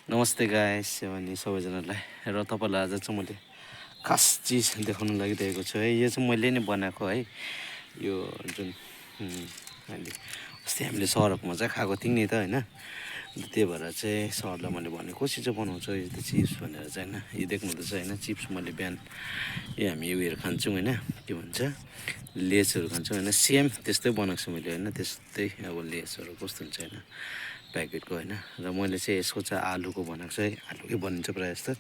नमस्ते गाइस अनि सबैजनालाई र तपाईँलाई आज चाहिँ मैले खास चिज देखाउन लागिरहेको छु है। यो चाहिँ मैले नै बनाएको है। यो जुन अहिले अस्ति हामीले सरहरूमा चाहिँ खाएको थियौँ नि त होइन। त्यही भएर चाहिँ सरलाई मैले भने कसरी चाहिँ बनाउँछ यो त चिप्स भनेर चाहिँ होइन। यो देख्नुहुँदैछ होइन, चिप्स मैले बिहान हामी उयोहरू खान्छौँ होइन, के भन्छ लेसहरू खान्छौँ होइन। सेम त्यस्तै बनाएको छु मैले होइन, त्यस्तै अब लेसहरू कस्तो हुन्छ होइन प्याकेटको होइन। र मैले चाहिँ यसको चाहिँ आलुको बनाएको छु है, आलुकै बनिन्छ प्रायः जस्तो।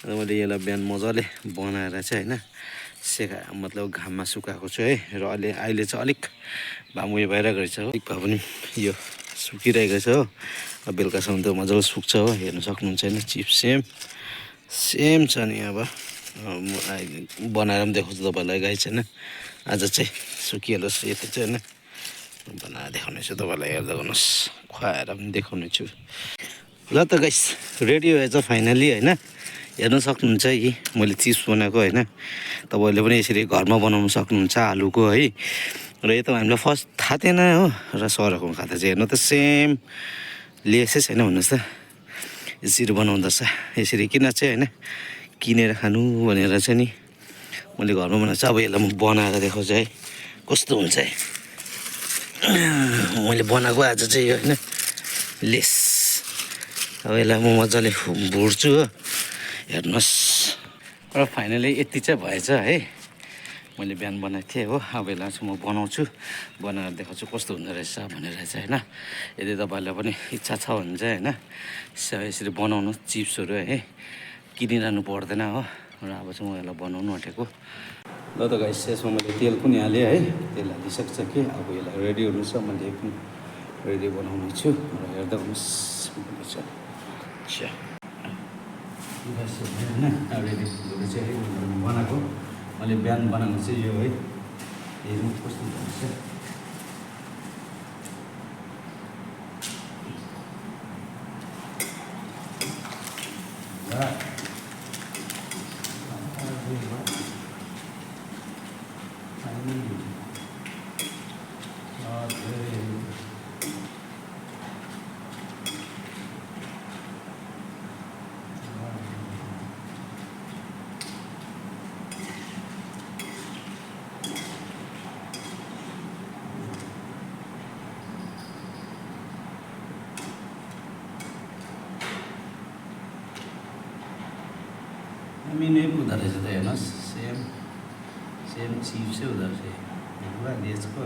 र मैले यसलाई बिहान मजाले बनाएर चाहिँ होइन मतलब घाममा सुकाएको छु है। र अहिले चाहिँ अलिक घाम उयो भइरहेको रहेछ हो, अलिक भए पनि यो सुकिरहेको छ हो। बेलुकासम्म त मजाले सुक्छ हो, हेर्नु सक्नुहुन्छ होइन। चिप्स सेम छ नि। अब म अहिले बनाएर पनि देखाउँछु तपाईँलाई गाइस होइन। आज चाहिँ सुकिहालोस् यति चाहिँ होइन, बनाएर देखाउने छु तपाईँलाई, हेर्दा गर्नुहोस्, खुवाएर पनि देखाउने छु। ल त गाइस रेडी भएछ फाइनली होइन। हेर्नु सक्नुहुन्छ कि मैले चिप्स बनाएको होइन। तपाईँहरूले पनि यसरी घरमा बनाउनु सक्नुहुन्छ आलुको है। र यो त हामीलाई फर्स्ट थाहा थिएन हो, र सरहरूको खाँदा चाहिँ हेर्नु त सेम लेसै छैन भन्नुहोस् त। यसरी बनाउँदा यसरी किन चाहिँ होइन किनेर खानु भनेर चाहिँ नि मैले घरमा बनाएको छु। अब यसलाई म बनाएर देखाउँछु है कस्तो हुन्छ है। मैले बनाएको आज चाहिँ यो होइन लेस। अब यसलाई म मजाले भुट्छु हो, हेर्नुहोस्। र फाइनली यति चाहिँ भएछ है, मैले बिहान बनाएको थिएँ हो। अब यसलाई चाहिँ म बनाउँछु, बनाएर देखाउँछु कस्तो हुँदो रहेछ भनेर चाहिँ होइन। यदि तपाईँहरूलाई पनि इच्छा छ भने चाहिँ होइन यसरी बनाउनु चिप्सहरू है, किनिरहनु पर्दैन हो। र अब चाहिँ म यसलाई बनाउनु आँटेको। ल त गाइस यसमा मैले तेल पनि हालेँ है, तेल हालिसक्छ कि अब यसलाई रेडी हुनु छ। मैले पनि रेडी बनाउने छु र हेर्दा हुनुहोस् होइन। रेडी हुँदो चाहिँ है बनाएको, मैले बिहान बनाएको चाहिँ यो है। हेर्नु कस्तो हुन्छ हामी नै पो हुँदो रहेछ त हेर्नुहोस्, सेम चिप्सै हुँदो रहेछ पुरा लेसको।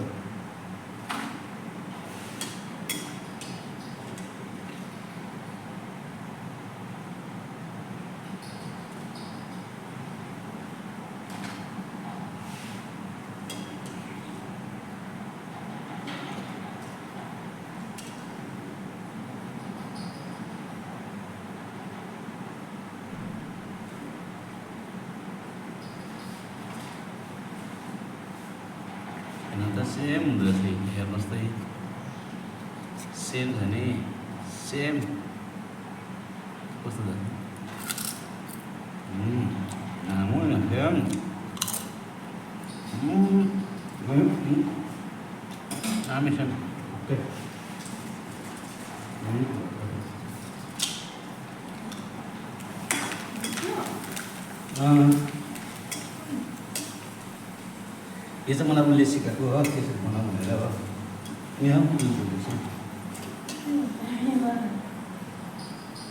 त सेम हुँदो रहेछ, हेर्नुहोस् त सेम छ नि, सेम कस्तो छ नामो सेम नामै सेम ओके। यो चाहिँ मलाई उसले सिकाएको हो त्यसरी बनाऊ भनेर हो। यहाँ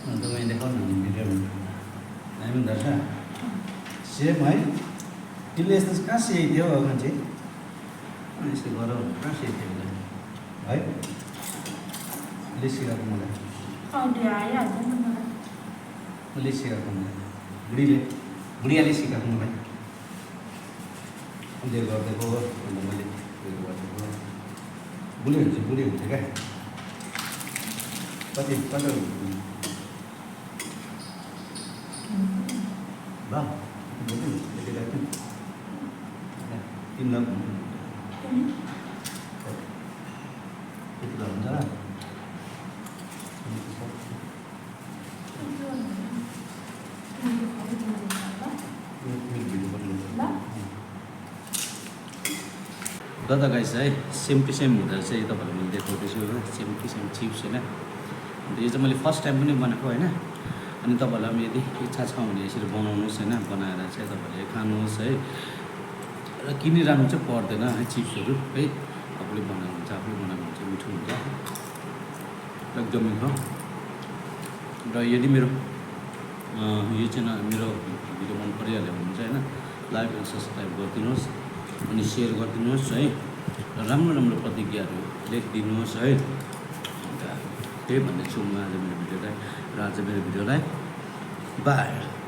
अन्त मैले देखाउनु भिडियोमा दामी हुँदो रहेछ सेम है। तिमीले यस्तो कहाँ सिकेको थियो मान्छे, यस्तो गर कहाँ सिकेको थियो है। उसले सिकाएको मलाई, उसले सिकाएको मलाई, बुढियाले सिकाएको मलाई। अन्त गरिदिएको हो, अन्त मैले उयो गरिदिएको हो। बुढी हुन्छ क्या कति तिमीलाई हुन्छ ल त गाइस है। सेम टु सेम हुँदो रहेछ तपाईँहरूलाई मैले देखाउँदैछु होइन, सेम टु सेम चिप्स होइन। अन्त यो चाहिँ मैले फर्स्ट टाइम पनि बनाएको होइन। अनि तपाईँहरूलाई पनि यदि इच्छा छ भने यसरी बनाउनुहोस् होइन, बनाएर चाहिँ तपाईँहरूले खानुहोस् है। र किनिरहनु चाहिँ पर्दैन है, चिप्सहरू है, आफूले बनाउनुहुन्छ, मिठो हुन्छ एकदम मिठो। र यदि मेरो यो च्यानल मेरो भिडियो मन परिहाल्यो भने चाहिँ होइन लाइक र सब्सक्राइब गरिदिनुहोस् अनि सेयर गरिदिनुहोस् है, र राम्रो राम्रो प्रतिज्ञाहरू लेखिदिनुहोस् है। अन्त त्यही भन्दैछु म आज मेरो भिडियोलाई बाई।